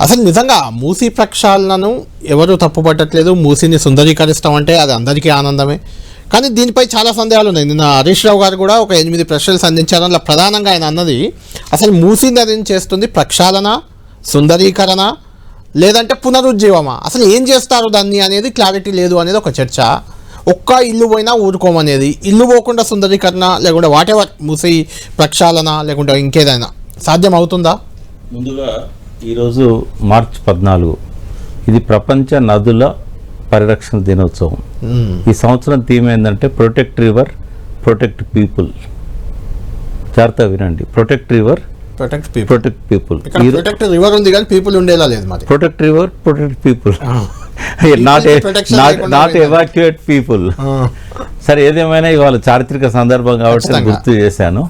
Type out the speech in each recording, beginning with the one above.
అసలు నిజంగా మూసీ ప్రక్షాళనను ఎవరు తప్పుపట్టట్లేదు. మూసీని సుందరీకరిస్తాం అంటే అది అందరికీ ఆనందమే. కానీ దీనిపై చాలా సందేహాలు ఉన్నాయి. నిన్న హరీష్ రావు గారు కూడా ఒక 8 ప్రశ్నలు సంధించారు. అందులో ప్రధానంగా ఆయన అన్నది అసలు మూసీ నదిని చేస్తుంది ప్రక్షాళన, సుందరీకరణ లేదంటే పునరుజ్జీవమా, అసలు ఏం చేస్తారు దాన్ని అనేది క్లారిటీ లేదు అనేది ఒక చర్చ. ఒక్క ఇల్లు పోయినా ఊరుకోమనేది, ఇల్లు పోకుండా సుందరీకరణ లేకుంటే వాటెవర్ మూసీ ప్రక్షాళన లేకుంటే ఇంకేదైనా సాధ్యం అవుతుందా? ముందుగా ఈరోజు మార్చి 14 ఇది ప్రపంచ నదుల పరిరక్షణ దినోత్సవం. ఈ సంవత్సరం థీమ్ ఏంటంటే ప్రొటెక్ట్ రివర్, ప్రొటెక్ట్ పీపుల్. జాగ్రత్తగా వినండి, protect river, protect people. Protect river ఉంది కానీ పీపుల్ ఉండేలా లేదు మరి. Protect river, protect people, not evacuate people. సరే, ఏదేమైనా ఇవాళ చారిత్రక సందర్భం కాబట్టి గుర్తు చేశాను.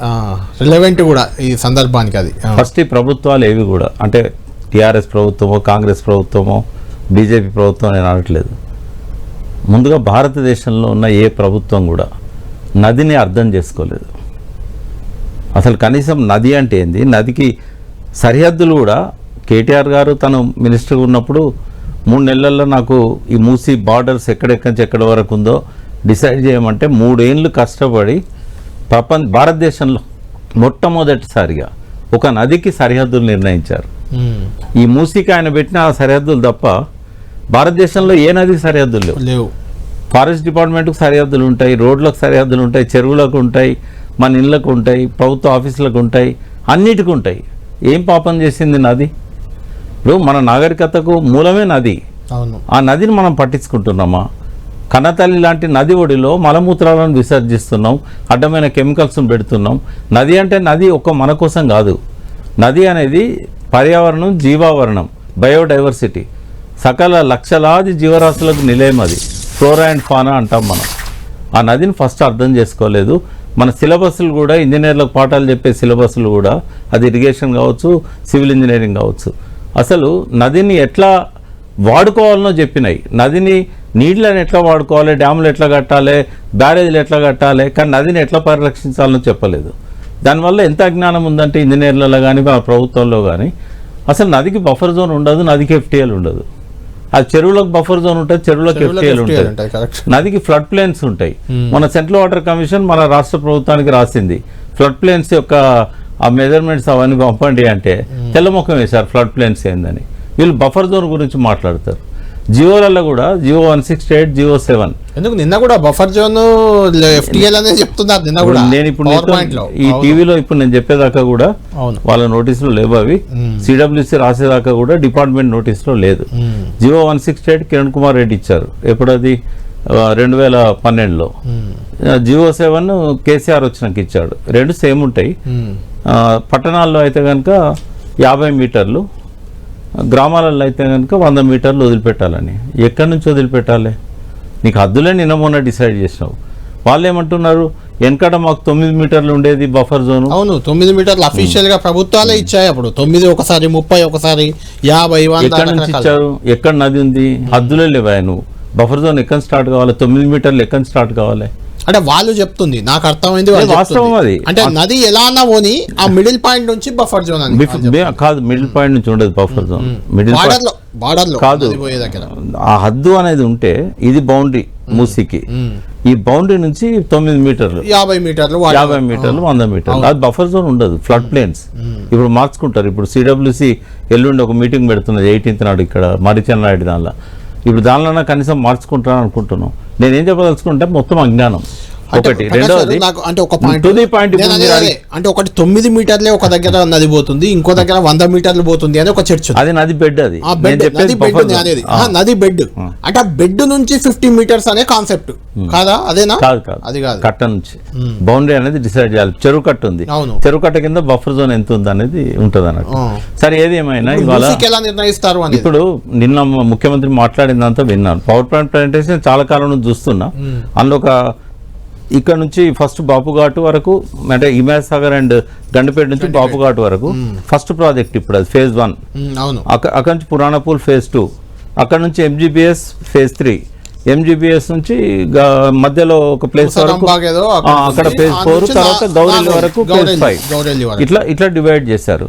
రిలవెంట్ కూడా ఈ సందర్భానికి. అది ఫస్ట్ ఈ ప్రభుత్వాలు ఏవి కూడా అంటే టీఆర్ఎస్ ప్రభుత్వమో, కాంగ్రెస్ ప్రభుత్వమో, బీజేపీ ప్రభుత్వం నేను అనట్లేదు. ముందుగా భారతదేశంలో ఉన్న ఏ ప్రభుత్వం కూడా నదిని అర్థం చేసుకోలేదు. అసలు కనీసం నది అంటే ఏంది, నదికి సరిహద్దులు కూడా కేటీఆర్ గారు తను మినిస్టర్గా ఉన్నప్పుడు 3 నెలల్లో నాకు ఈ మూసీ బార్డర్స్ ఎక్కడెక్కడి నుంచి ఎక్కడి వరకు ఉందో డిసైడ్ చేయమంటే 3 ఏళ్ళు కష్టపడి భారతదేశంలో మొట్టమొదటిసారిగా ఒక నదికి సరిహద్దులు నిర్ణయించారు. ఈ మూసీకి ఆయన పెట్టిన ఆ సరిహద్దులు తప్ప భారతదేశంలో ఏ నదికి సరిహద్దులు లేవు. ఫారెస్ట్ డిపార్ట్మెంట్కి సరిహద్దులు ఉంటాయి, రోడ్లకు సరిహద్దులు ఉంటాయి, చెరువులకు ఉంటాయి, మన ఇళ్ళకు ఉంటాయి, ప్రభుత్వ ఆఫీసులకు ఉంటాయి, అన్నిటికీ ఉంటాయి. ఏం పాపం చేసింది నది? ఇప్పుడు మన నాగరికతకు మూలమే నది. ఆ నదిని మనం పట్టించుకుంటున్నామా? కన్నతల్లి లాంటి నది ఒడిలో మలమూత్రాలను విసర్జిస్తున్నాం, అడ్డమైన కెమికల్స్ను పెడుతున్నాం. నది అంటే నది ఒక్క మన కోసం కాదు. నది అనేది పర్యావరణం, జీవావరణం, బయోడైవర్సిటీ, సకల లక్షలాది జీవరాశులకు నిలయం. అది ఫ్లోరా అండ్ ఫానా అంటాం మనం. ఆ నదిని ఫస్ట్ అర్థం చేసుకోలేదు. మన సిలబస్లు కూడా, ఇంజనీర్లకు పాఠాలు చెప్పే సిలబస్లు కూడా, అది ఇరిగేషన్ కావచ్చు, సివిల్ ఇంజనీరింగ్ కావచ్చు, అసలు నదిని ఎట్లా వాడుకోవాలనో చెప్పినాయి. నదిని నీళ్ళని ఎట్లా వాడుకోవాలి, డ్యాములు ఎట్లా కట్టాలి, బ్యారేజ్లు ఎట్లా కట్టాలి, కానీ నదిని ఎట్లా పరిరక్షించాలనో చెప్పలేదు. దానివల్ల ఎంత అజ్ఞానం ఉందంటే ఇంజనీర్లలో కానీ మా ప్రభుత్వంలో కానీ అసలు నదికి బఫర్ జోన్ ఉండదు, నదికి ఎఫ్టీఎల్ ఉండదు. అది చెరువులకు బఫర్ జోన్ ఉంటుంది, చెరువులకు ఎఫ్టీఎల్ ఉంటుంది, నదికి ఫ్లడ్ ప్లేన్స్ ఉంటాయి. మన సెంట్రల్ వాటర్ కమిషన్ మన రాష్ట్ర ప్రభుత్వానికి రాసింది ఫ్లడ్ ప్లేన్స్ యొక్క ఆ మెజర్మెంట్స్ అవన్నీ పంపండి అంటే తెల్లముఖం వేశారు ఫ్లడ్ ప్లేన్స్ ఏందని. వీళ్ళు బఫర్ జోన్ గురించి మాట్లాడతారు. జియోలలో కూడా జియో 168, జియో 7 ఎందుకు నిన్న కూడా బఫర్ జోన్ ఎఫ్టీఎల్ అనేది చెప్తున్నారు. నిన్న కూడా నేను ఇప్పుడు ఈ టీవీలో ఇప్పుడు నేను చెప్పేదాకా కూడా వాళ్ళ నోటీసులో లేవు. అవి సిడబ్ల్యూసీ రాసేదాకా కూడా డిపార్ట్మెంట్ నోటీసులో లేదు. జియో 168 కిరణ్ కుమార్ రెడ్డి ఇచ్చారు. ఎప్పుడు అది 2012లో. జియో 7 కేసీఆర్ వచ్చినాక ఇచ్చాడు. 2 సేమ్ ఉంటాయి. పట్టణాల్లో అయితే కనుక 50 మీటర్లు, గ్రామాలలో అయితే కనుక 100 మీటర్లు వదిలిపెట్టాలని. ఎక్కడి నుంచి వదిలిపెట్టాలి? నీకు హద్దులే నిన్న మొన్న డిసైడ్ చేసినావు. వాళ్ళు ఏమంటున్నారు, వెనకట మాకు 9 మీటర్లు ఉండేది బఫర్ జోన్. అవును, 9 మీటర్లు అఫీషియల్ గా ప్రభుత్వాలే ఇచ్చాయి. అప్పుడు 9 ఒకసారి 30 ఒకసారి 50. ఎక్కడి నుంచి ఇచ్చారు? ఎక్కడ నది ఉంది? హద్దులే లేవా? నువ్వు బఫర్ జోన్ ఎక్కడ స్టార్ట్ కావాలి? 9 మీటర్లు ఎక్కడ స్టార్ట్ కావాలి అంటే వాళ్ళు చెప్తుంది. నాకు అర్థమైంది వాస్తవం. అది అంటే నది ఎలా అన్నా పోని ఆ మిడిల్ పాయింట్ నుంచి బఫర్ జోన్ కాదు. మిడిల్ పాయింట్ నుంచి ఉండదు బఫర్ జోన్. మిడిల్ బార్డర్ కాదు. ఆ హద్దు అనేది ఉంటే ఇది బౌండరీ మూసీకి. ఈ బౌండరీ నుంచి 9 మీటర్లు, 50 మీటర్లు, 100 మీటర్లు అది బఫర్ జోన్ ఉండదు. ఫ్లడ్ ప్లేన్స్ ఇప్పుడు మార్చుకుంటారు. ఇప్పుడు సిడబ్ల్యూసీ ఎల్లుండి ఒక మీటింగ్ పెడుతున్నది 18th నాడు ఇక్కడ మరిచంద్రారెడ్డి దానిలో. ఇప్పుడు దానిలో కనీసం మార్చుకుంటాను అనుకుంటున్నాం. నేనేం చెప్పదలుచుకుంటే మొత్తం అజ్ఞానం ఒకటి. రెండవది అంటే ఒక పాయింట్ అంటే ఒకటి 9 మీటర్లే ఒక దగ్గర నది పోతుంది, ఇంకో దగ్గర 100 మీటర్లు పోతుంది అని ఒక చర్చ. అది నది బెడ్. అది నది బెడ్ అంటే ఆ బెడ్ నుంచి 50 మీటర్స్ అనే కాన్సెప్ట్ కాదా? అదేనా? కాదు. అది కాదు. కట్ట నుంచి బౌండరీ అనేది డిసైడ్ చేయాలి. చెరువు కట్ట ఉంది, చెరువు కట్ట కింద బఫర్ జోన్ ఎంత ఉంది అనేది ఉంటుంది అన్నట్టు. సరే, ఏది ఏమైనా ఇవాళ ఎలా నిర్ణయిస్తారు? ఇప్పుడు నిన్న ముఖ్యమంత్రి మాట్లాడిందంతా విన్నాను. పవర్ పాయింట్ ప్రజెంటేషన్ చాలా కాలం నుంచి చూస్తున్నా. అందులో ఒక ఇక్కడ నుంచి ఫస్ట్ బాపుఘాట్ వరకు అంటే హిమాయత్ సాగర్ అండ్ గండిపేట నుంచి బాపుఘాట్ వరకు ఫస్ట్ ప్రాజెక్ట్. ఇప్పుడు అది phase 1. అక్కడ నుంచి పురాణపూల్ phase 2, అక్కడ నుంచి MGBS phase 3, ఎంజీబీఎస్ నుంచి మధ్యలో ఒక ప్లేస్ వరకు అక్కడ ఫేజ్ 4, తర్వాత గౌరెల్లి వరకు ఫేజ్ 5 ఇట్లా డివైడ్ చేశారు.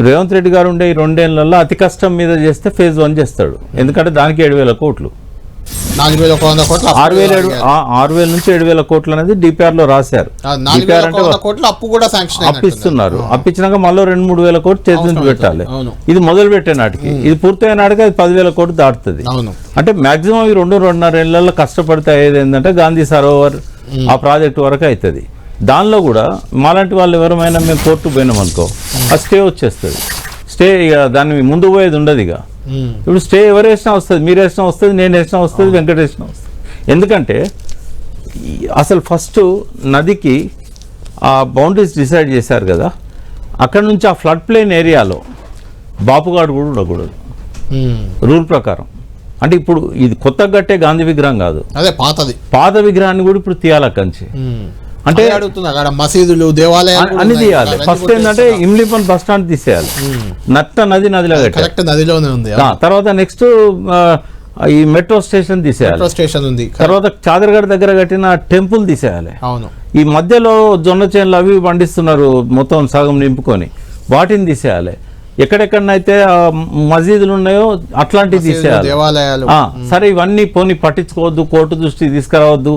రేవంత్ రెడ్డి గారు ఉండే ఈ 2 ఏళ్లలో అతి కష్టం మీద చేస్తే ఫేజ్ 1 చేస్తాడు, ఎందుకంటే దానికి 7,000 కోట్లు, 6,000 నుంచి 7,000 కోట్లు అనేది డిపిఆర్ లో రాశారు. డిపిఆర్ అంటే అప్పిస్తున్నారు, అప్పించినాక మళ్ళీ 2,000-3,000 కోట్లు చేతి నుంచి పెట్టాలి. ఇది మొదలు పెట్టే నాటికి, ఇది పూర్తయిన నాటికి అది 10,000 కోట్లు దాటుతుంది. అంటే మాక్సిమం ఈ 2-2.5 ఏళ్లలో కష్టపడితే అయ్యేది ఏంటంటే గాంధీ సరోవర్ ఆ ప్రాజెక్టు వరకు అవుతుంది. దానిలో కూడా మాలాంటి వాళ్ళు ఎవరైనా మేము కోర్టు పోయినాం అనుకో, ఆ స్టే వచ్చేస్తుంది. స్టే ఇక దాన్ని ముందు పోయేది ఉండదు. ఇక ఇప్పుడు స్టే ఎవరు వేసినా వస్తుంది, మీరు వేసినా వస్తుంది, నేను వేసినా వస్తుంది, వెంకటేష్ వేసినా వస్తుంది. ఎందుకంటే అసలు ఫస్ట్ నదికి ఆ బౌండరీస్ డిసైడ్ చేశారు కదా, అక్కడ నుంచి ఆ ఫ్లడ్ ప్లేన్ ఏరియాలో బాపుగాడు కూడా ఉండకూడదు రూల్ ప్రకారం. అంటే ఇప్పుడు ఇది కొత్త కట్టే గాంధీ విగ్రహం కాదు, అదే పాత విగ్రహాన్ని కూడా ఇప్పుడు తీయాలి అక్కడి నుంచి. అంటే మసీదులు, దేవాలయాలు అన్ని తీయాలి. ఫస్ట్ ఏంటంటే ఇమ్లిపన్ బస్ స్టాండ్ తీసేయాలి, నదిలో నదిలోనే ఉంది. తర్వాత నెక్స్ట్ ఈ మెట్రో స్టేషన్ తీసేయాలి, తర్వాత చాదర్గఢ్ దగ్గర కట్టిన టెంపుల్ తీసేయాలి. ఈ మధ్యలో జొన్న చేనులు అవి పండిస్తున్నారు మొత్తం సగం నింపుకొని, వాటిని తీసేయాలి. ఎక్కడెక్కడనైతే మసీదులు ఉన్నాయో అట్లాంటివి తీసేయాలి, దేవాలయాలు. సరే ఇవన్నీ పోనీ పట్టించుకోవద్దు, కోర్టు దృష్టి తీసుకురావద్దు,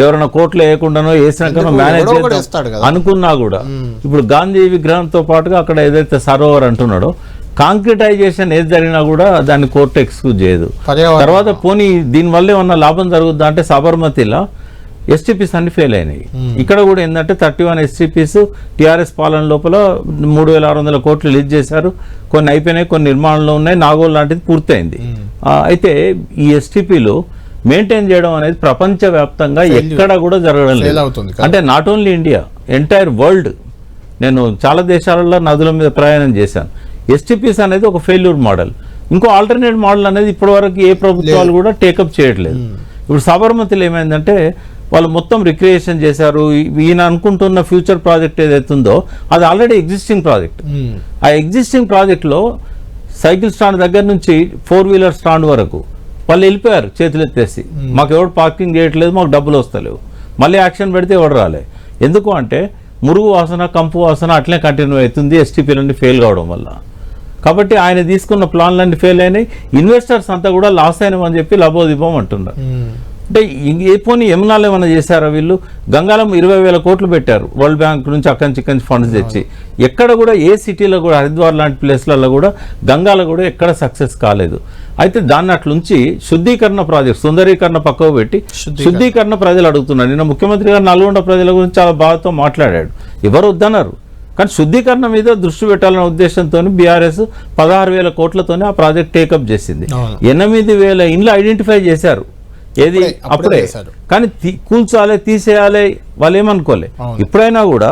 ఎవరైనా కోర్టులో వేయకుండానో వేసినాకనో మేనేజ్ చేస్తాడు అనుకున్నా కూడా ఇప్పుడు గాంధీ విగ్రహంతో పాటుగా అక్కడ ఏదైతే సరోవర్ అంటున్నాడో కాంక్రిటైజేషన్ ఏది జరిగినా కూడా దాన్ని కోర్టు ఎక్స్క్యూజ్ చేయదు. తర్వాత పోనీ దీనివల్ల ఏమన్నా లాభం జరుగుద్దా అంటే సబర్మతిలో ఎస్టీపీస్ అన్ని ఫెయిల్ అయినాయి. ఇక్కడ కూడా ఏంటంటే 31 ఎస్టీపీస్ టీఆర్ఎస్ పాలన లోపల 3,600 కోట్లు రిలీజ్ చేశారు. కొన్ని అయిపోయినాయి, కొన్ని నిర్మాణంలో ఉన్నాయి, నాగోల్ లాంటిది పూర్తయింది. అయితే ఈ ఎస్టీపీలు మెయింటైన్ చేయడం అనేది ప్రపంచవ్యాప్తంగా ఎక్కడ కూడా జరగడం లేదు. అంటే not only India, entire world. నేను చాలా దేశాలలో నదుల మీద ప్రయాణం చేశాను. ఎస్టీపీస్ అనేది ఒక ఫెయిల్యూర్ మోడల్. ఇంకో ఆల్టర్నేట్ మోడల్ అనేది ఇప్పటివరకు ఏ ప్రభుత్వాలు కూడా టేకప్ చేయట్లేదు. ఇప్పుడు సబర్మతిలో ఏమైందంటే వాళ్ళు మొత్తం రిక్రియేషన్ చేశారు. ఈయన అనుకుంటున్న ఫ్యూచర్ ప్రాజెక్ట్ ఏదైతుందో అది ఆల్రెడీ ఎగ్జిస్టింగ్ ప్రాజెక్ట్. ఆ ఎగ్జిస్టింగ్ ప్రాజెక్ట్లో సైకిల్ స్టాండ్ దగ్గర నుంచి 4-వీలర్ స్టాండ్ వరకు వాళ్ళు వెళ్ళిపోయారు చేతులు ఎత్తేసి, మాకు ఎవరు పార్కింగ్ చేయట్లేదు, మాకు డబ్బులు వస్తలేవు. మళ్ళీ యాక్షన్ పెడితే ఎవరు రాలే. ఎందుకు అంటే మురుగు వాసన, కంపు వాసన అట్లే కంటిన్యూ అవుతుంది ఎస్టీపీలన్నీ ఫెయిల్ కావడం వల్ల. కాబట్టి ఆయన తీసుకున్న ప్లాన్లన్నీ ఫెయిల్ అయినాయి. ఇన్వెస్టర్స్ అంతా కూడా లాస్ అయినామని చెప్పి లబోదిబం అంటున్నారు. అంటే ఏ పోనీ యమునాలు ఏమైనా చేశారా వీళ్ళు? గంగాలం 20,000 కోట్లు పెట్టారు వరల్డ్ బ్యాంక్ నుంచి, అక్కడి నుంచి ఫండ్స్ తెచ్చి. ఎక్కడ కూడా ఏ సిటీలో కూడా, హరిద్వార్ లాంటి ప్లేస్లలో కూడా గంగాలో కూడా ఎక్కడ సక్సెస్ కాలేదు. అయితే దాన్ని అట్లుంచి శుద్ధీకరణ ప్రాజెక్ట్, సుందరీకరణ పక్కకు పెట్టి శుద్ధీకరణ ప్రజలు అడుగుతున్నారు. నిన్న ముఖ్యమంత్రి గారు నల్గొండ ప్రజల గురించి చాలా బాధతో మాట్లాడాడు, ఎవరు వద్దన్నారు. కానీ శుద్ధీకరణ మీద దృష్టి పెట్టాలనే ఉద్దేశంతో బీఆర్ఎస్ 16,000 కోట్లతోనే ఆ ప్రాజెక్ట్ టేకప్ చేసింది. 8,000 ఇండ్లు ఐడెంటిఫై చేశారు, ఏది అప్పుడే. కానీ కూల్చాలి, తీసేయాలి వాళ్ళు ఏమనుకోలే. ఇప్పుడైనా కూడా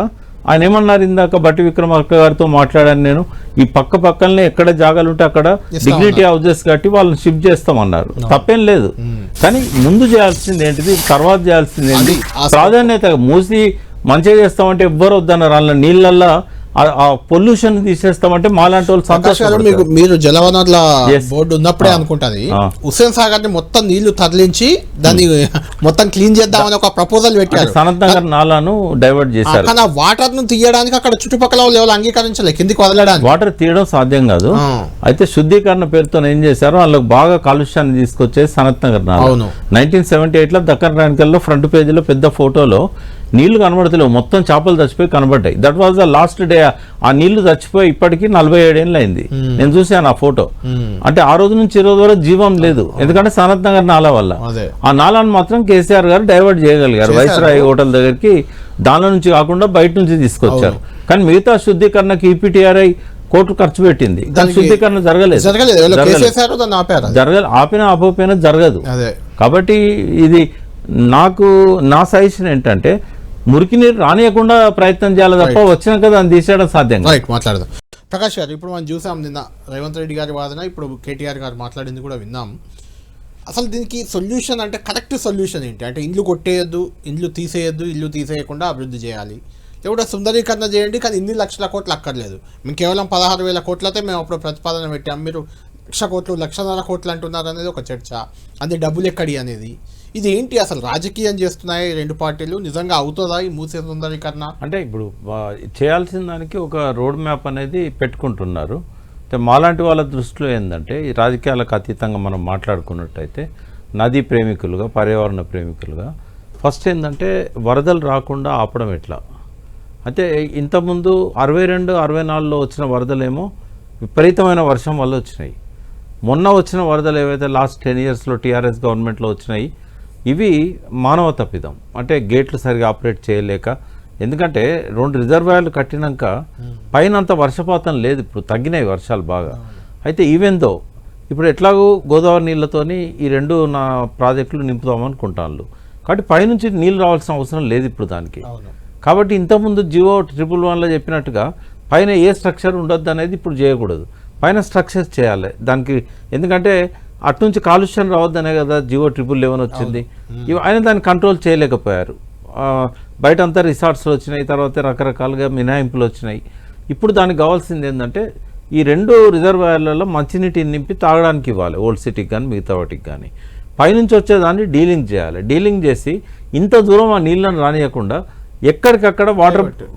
ఆయన ఏమన్నారు, ఇందాక బట్టి విక్రమార్క గారితో మాట్లాడాను నేను, ఈ పక్కనే ఎక్కడ జాగాలు ఉంటే అక్కడ డిగ్నిటీ హౌజెస్ కట్టి వాళ్ళని షిఫ్ట్ చేస్తామన్నారు. తప్పేం లేదు. కానీ ముందు చేయాల్సింది ఏంటిది, తర్వాత చేయాల్సింది ఏంటి, ప్రాధాన్యత. మూసి మంచిగా చేస్తామంటే ఎవ్వరు వద్దన్నారు. వాళ్ళ నీళ్ళల్లో ఆ పొల్యూషన్ తీసేస్తామంటే మాలాంటి వాళ్ళు సంతోషాలు. మీరు జలవనరుల బోర్డు ఉన్నప్పుడే అనుకుంటుంది హుస్సేన్ సాగర్ ని మొత్తం నీళ్లు తరలించి దాన్ని మొత్తం క్లీన్ చేద్దామని ఒక ప్రపోజల్ పెట్టారు. సనత్ నగర్ నాలాను డైవర్ట్ చేశారు. కానీ ఆ వాటర్ ను తీయడానికి అక్కడ చుట్టుపక్కల ఎవరు అంగీకరించలేదు, కిందికి వదలడానికి. వాటర్ తీయడం సాధ్యం కాదు. అయితే శుద్ధీకరణ పేరుతో ఏం చేశారో వాళ్ళకి బాగా కాలుష్యాన్ని తీసుకొచ్చేది సనత్ నగర్ నాలా. 1978లో దక్కన్ క్రానికల్లో ఫ్రంట్ పేజీలో పెద్ద ఫోటోలో నీళ్లు కనబడతలేవు, మొత్తం చేపలు చచ్చిపోయి కనబడ్డాయి. That was the last day. ఆ నీళ్లు చచ్చిపోయి ఇప్పటికీ 47 ఏళ్ళు అయింది. నేను చూసాను ఆ ఫోటో. అంటే ఆ రోజు నుంచి ఈ రోజు వరకు జీవం లేదు, ఎందుకంటే సనత్ నగర్ నాలా వల్ల. ఆ నాలాను మాత్రం కేసీఆర్ గారు డైవర్ట్ చేయగలిగారు. వైస్రాయ్ హోటల్ దగ్గరికి దానిలో నుంచి కాకుండా బయట నుంచి తీసుకొచ్చారు. కానీ మిగతా శుద్ధీకరణకి ఈపీటీఆర్ఐ కోట్లు ఖర్చు పెట్టింది, దాని శుద్ధీకరణ ఆపకపోయినా జరగదు. కాబట్టి ఇది నా సజెషన్ ఏంటంటే మురికి నీరు రానియకుండా ప్రయత్నం చేయాలి తప్ప వచ్చినాక దాన్ని తీసేయడం సాధ్యం. మాట్లాడదాం ప్రకాష్ గారు. ఇప్పుడు మనం చూసాం నిన్న రేవంత్ రెడ్డి గారి వాదన, ఇప్పుడు కేటీఆర్ గారు మాట్లాడింది కూడా విన్నాం. అసలు దీనికి సొల్యూషన్ అంటే కరెక్ట్ సొల్యూషన్ ఏంటి? అంటే ఇండ్లు కొట్టేయద్దు, ఇండ్లు తీసేయద్దు, ఇల్లు తీసేయకుండా అభివృద్ధి చేయాలి, లేకుంటే సుందరీకరణ చేయండి కానీ ఇన్ని లక్షల కోట్లు అక్కర్లేదు, మేము కేవలం 16,000 కోట్లతో మేము అప్పుడు ప్రతిపాదన పెట్టాం, మీరు లక్షన్నర కోట్లు అంటున్నారు అనేది ఒక చర్చ. అది డబ్బులు ఎక్కడి అనేది, ఇది ఏంటి అసలు రాజకీయం చేస్తున్నాయి రెండు పార్టీలు, నిజంగా అవుతుందా ఈ మూసీ సుందరీకరణ? అంటే ఇప్పుడు చేయాల్సిన దానికి ఒక రోడ్ మ్యాప్ అనేది పెట్టుకుంటున్నారు. అంటే మాలాంటి వాళ్ళ దృష్టిలో ఏంటంటే ఈ రాజకీయాలకు అతీతంగా మనం మాట్లాడుకున్నట్టయితే నదీ ప్రేమికులుగా, పర్యావరణ ప్రేమికులుగా ఫస్ట్ ఏంటంటే వరదలు రాకుండా ఆపడం ఎట్లా. అయితే ఇంతకుముందు 62, 64లో వచ్చిన వరదలేమో విపరీతమైన వర్షం వల్ల వచ్చినాయి. మొన్న వచ్చిన వరదలు ఏవైతే లాస్ట్ 10 ఇయర్స్లో టీఆర్ఎస్ గవర్నమెంట్లో వచ్చినాయి, ఇవి మానవ తప్పిదం. అంటే గేట్లు సరిగా ఆపరేట్ చేయలేక, ఎందుకంటే 2 రిజర్వాయర్లు కట్టినాక పైన అంత వర్షపాతం లేదు, ఇప్పుడు తగ్గినాయి వర్షాలు బాగా. అయితే ఈవెన్ దో ఇప్పుడు ఎట్లాగో గోదావరి నీళ్ళతోని ఈ 2 నా ప్రాజెక్టులు నింపుదామనుకుంటాను. కాబట్టి పైనుంచి నీళ్ళు రావాల్సిన అవసరం లేదు ఇప్పుడు దానికి. కాబట్టి ఇంతకుముందు జియో 111లో చెప్పినట్టుగా పైన ఏ స్ట్రక్చర్ ఉండొద్దు అనేది ఇప్పుడు చేయకూడదు, పైన స్ట్రక్చర్స్ చేయాలి దానికి. ఎందుకంటే అటునుంచి కాలుష్యం రావద్దనే కదా జియో 1111 వచ్చింది. ఆయన దాన్ని కంట్రోల్ చేయలేకపోయారు. బయట అంతా రిసార్ట్స్లు వచ్చినాయి, తర్వాత రకరకాలుగా మినహాయింపులు వచ్చినాయి. ఇప్పుడు దానికి కావాల్సింది ఏంటంటే ఈ 2 రిజర్వాయర్లలో మంచినీటిని నింపి తాగడానికి ఇవ్వాలి, ఓల్డ్ సిటీకి కానీ మిగతా వాటికి కానీ. పైనుంచి వచ్చేదాన్ని డీలింగ్ చేయాలి. డీలింగ్ చేసి ఇంత దూరం ఆ నీళ్ళని రానియకుండా ఎక్కడికక్కడ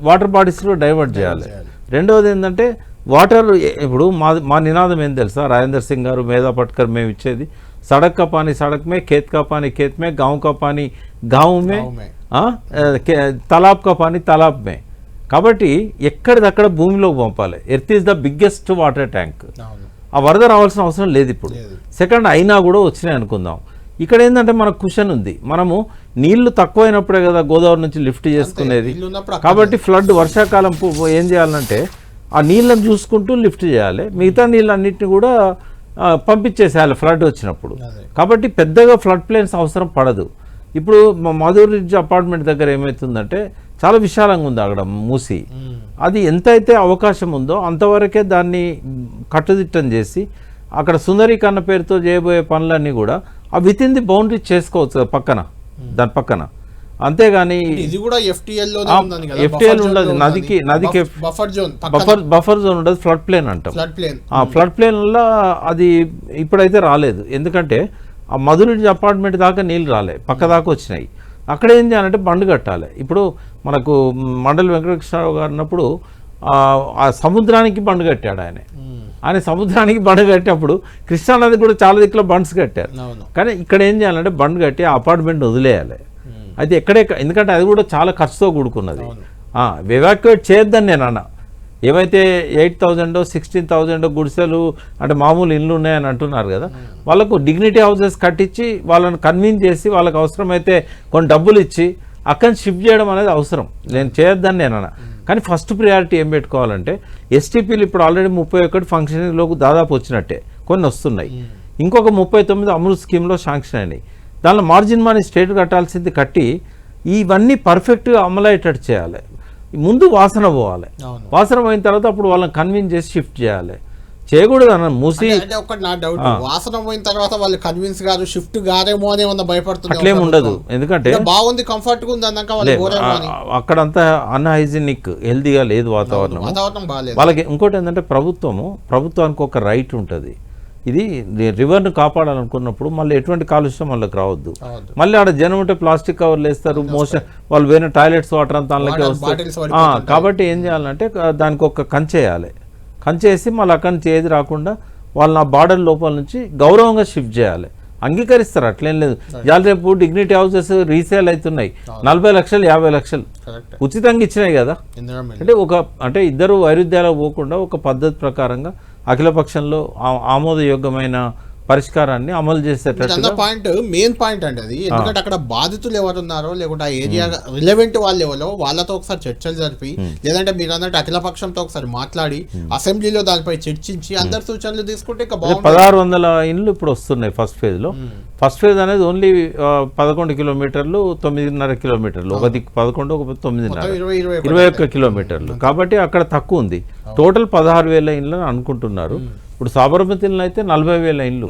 వాటర్ బాడీస్లో డైవర్ట్ చేయాలి. రెండవది ఏంటంటే వాటర్, ఇప్పుడు మా నినాదం ఏం తెలుసా, రాజేందర్ సింగ్ గారు, మేధా పట్కర్ మేము ఇచ్చేది సడక్ కా పానీ సడక్ మే, ఖేత్ కా పానీ ఖేత్ మే, గాँव కా పానీ గాँव మే, తలాబ్ కా పానీ తలాబ్ మే. కాబట్టి ఎక్కడిదక్కడ భూమిలోకి పంపాలి. Earth is the biggest water tank. ఆ వరద రావాల్సిన అవసరం లేదు ఇప్పుడు. సెకండ్ అయినా కూడా వచ్చినాయి అనుకుందాం. ఇక్కడ ఏంటంటే మనకు కుషన్ ఉంది, మనము నీళ్లు తక్కువైనప్పుడే కదా గోదావరి నుంచి లిఫ్ట్ చేసుకునేది. కాబట్టి ఫ్లడ్ వర్షాకాలం ఏం చేయాలంటే ఆ నీళ్ళని చూసుకుంటూ లిఫ్ట్ చేయాలి, మిగతా నీళ్ళన్నింటినీ కూడా పంపించేసేయాలి ఫ్లడ్ వచ్చినప్పుడు. కాబట్టి పెద్దగా ఫ్లడ్ ప్లేన్స్ అవసరం పడదు. ఇప్పుడు మధుర్ రిడ్జ్ అపార్ట్మెంట్ దగ్గర ఏమవుతుందంటే చాలా విశాలంగా ఉంది అక్కడ మూసి. అది ఎంతైతే అవకాశం ఉందో అంతవరకే దాన్ని కట్టుదిట్టం చేసి అక్కడ సుందరీకరణ పేరుతో చేయబోయే పనులన్నీ కూడా ఆ విత్ ఇన్ ది బౌండరీ చేసుకోవచ్చు పక్కన, దాని పక్కన. అంతేగాని ఇది కూడా FTL ఉండదు, నదికి బఫర్ జోన్ ఉండదు, ఫ్లడ్ ప్లేన్ అంటాం. ఫ్లడ్ ప్లేన్లో అది ఇప్పుడైతే రాలేదు, ఎందుకంటే ఆ మధుర్ రిడ్జ్ అపార్ట్మెంట్ దాకా నీళ్ళు రాలే, పక్క దాకా వచ్చినాయి. అక్కడ ఏం చేయాలంటే బండ్ కట్టాలి. ఇప్పుడు మనకు మండలి వెంకటకృష్ణరావు గారు ఉన్నప్పుడు ఆ సముద్రానికి బండ్ కట్టాడు ఆయన సముద్రానికి బండ్ కట్టినప్పుడు కృష్ణానది కూడా చాలా దిక్కులో బండ్స్ కట్టారు. కానీ ఇక్కడ ఏం చేయాలంటే బండ్ కట్టి ఆ అపార్ట్మెంట్ వదిలేయాలి. అయితే ఎందుకంటే అది కూడా చాలా ఖర్చుతో కూడుకున్నది. ఎవాక్యుయేట్ చేయొద్దని నేను అన్నా. ఏవైతే 8,000 16,000 గుడిసెలు అంటే మామూలు ఇళ్ళు ఉన్నాయని అంటున్నారు కదా, వాళ్ళకు డిగ్నిటీ హౌసెస్ కట్టించి వాళ్ళని కన్విన్స్ చేసి వాళ్ళకి అవసరమైతే కొన్ని డబ్బులు ఇచ్చి అక్కడి షిఫ్ట్ చేయడం అనేది అవసరం, నేను చేయొద్దని నేను అన్నా. కానీ ఫస్ట్ ప్రియారిటీ ఏం పెట్టుకోవాలంటే STPలు ఇప్పుడు ఆల్రెడీ 31 ఫంక్షనింగ్లోకి దాదాపు వచ్చినట్టే, కొన్ని వస్తున్నాయి. ఇంకొక 39 అమృత్ స్కీమ్లో శాంక్షన్ అయినాయి. దానిలో మార్జిన్ మనీ స్టేట్ కట్టాల్సింది కట్టి ఇవన్నీ పర్ఫెక్ట్గా అమలయ్యేటట్టు చేయాలి. ముందు వాసన పోవాలి, వాసన పోయిన తర్వాత అప్పుడు వాళ్ళని కన్విన్స్ చేసి షిఫ్ట్ చేయాలి. చేయకూడదు అన్న మూసి. ఒకటి నా డౌట్, వాసన పోయిన తర్వాత వాళ్ళు కన్విన్స్ గారు షిఫ్ట్ గారేమో అని ఏమన్నా భయపడుతుంది? అట్లేం ఉండదు, ఎందుకంటే బాగుంది, కంఫర్ట్ గా ఉంది అన్నాక అక్కడంతా అన్హైజీనిక్, హెల్దీగా లేదు వాతావరణం బాగాలేదు వాళ్ళకి. ఇంకోటి ఏంటంటే ప్రభుత్వానికి ఒక రైట్ ఉంటుంది. ఇది రివర్ను కాపాడాలనుకున్నప్పుడు మళ్ళీ ఎటువంటి కాలుష్యం వాళ్ళకి రావద్దు. మళ్ళీ ఆడ జనం ఉంటే ప్లాస్టిక్ కవర్లు వేస్తారు, మోషన్ వాళ్ళు వేరే టాయిలెట్స్ వాటర్ అంతా అందులోకే వస్తారు. కాబట్టి ఏం చేయాలంటే దానికి ఒక కంచేయాలి, కంచేసి మళ్ళీ అక్కడి నుంచి ఏది రాకుండా వాళ్ళని ఆ బార్డర్ లోపల నుంచి గౌరవంగా షిఫ్ట్ చేయాలి. అంగీకరిస్తారు, అట్లేం లేదు. ఇవాళ రేపు డిగ్నిటీ హౌసెస్ రీసేల్ అవుతున్నాయి, 40 లక్షలు 50 లక్షలు ఉచితంగా ఇచ్చినాయి కదా. అంటే ఇద్దరు వైరుధ్యాలకు పోకుండా ఒక పద్ధతి ప్రకారంగా అఖిలపక్షంలో ఆమోదయోగ్యమైన పరిష్కారాన్ని అమలు చేసేటట్టు మెయిన్ పాయింట్ అండి అది. ఎందుకంటే అక్కడ బాధితులు ఎవరున్నారో లేకుంటే ఆ ఏరియా రిలవెంట్ వాళ్ళు ఎవరో వాళ్ళతో ఒకసారి చర్చలు జరిపి, లేదంటే మీరు అన్నట్టు అఖిలపక్షంతో ఒకసారి మాట్లాడి అసెంబ్లీలో దానిపై చర్చించి అందరి సూచనలు తీసుకుంటే 1600 ఇండ్లు ఇప్పుడు వస్తున్నాయి ఫస్ట్ ఫేజ్ లో. ఫస్ట్ ఫేజ్ అనేది ఓన్లీ 11 కిలోమీటర్లు, 9.5 కిలోమీటర్లు, ఒక దిక్కు 11, ఒక 9.5, 21 కిలోమీటర్లు. కాబట్టి అక్కడ తక్కువ ఉంది. టోటల్ 16,000 ఇండ్లు అనుకుంటున్నారు. ఇప్పుడు సాబర్మతిలో అయితే 40,000 ఇండ్లు.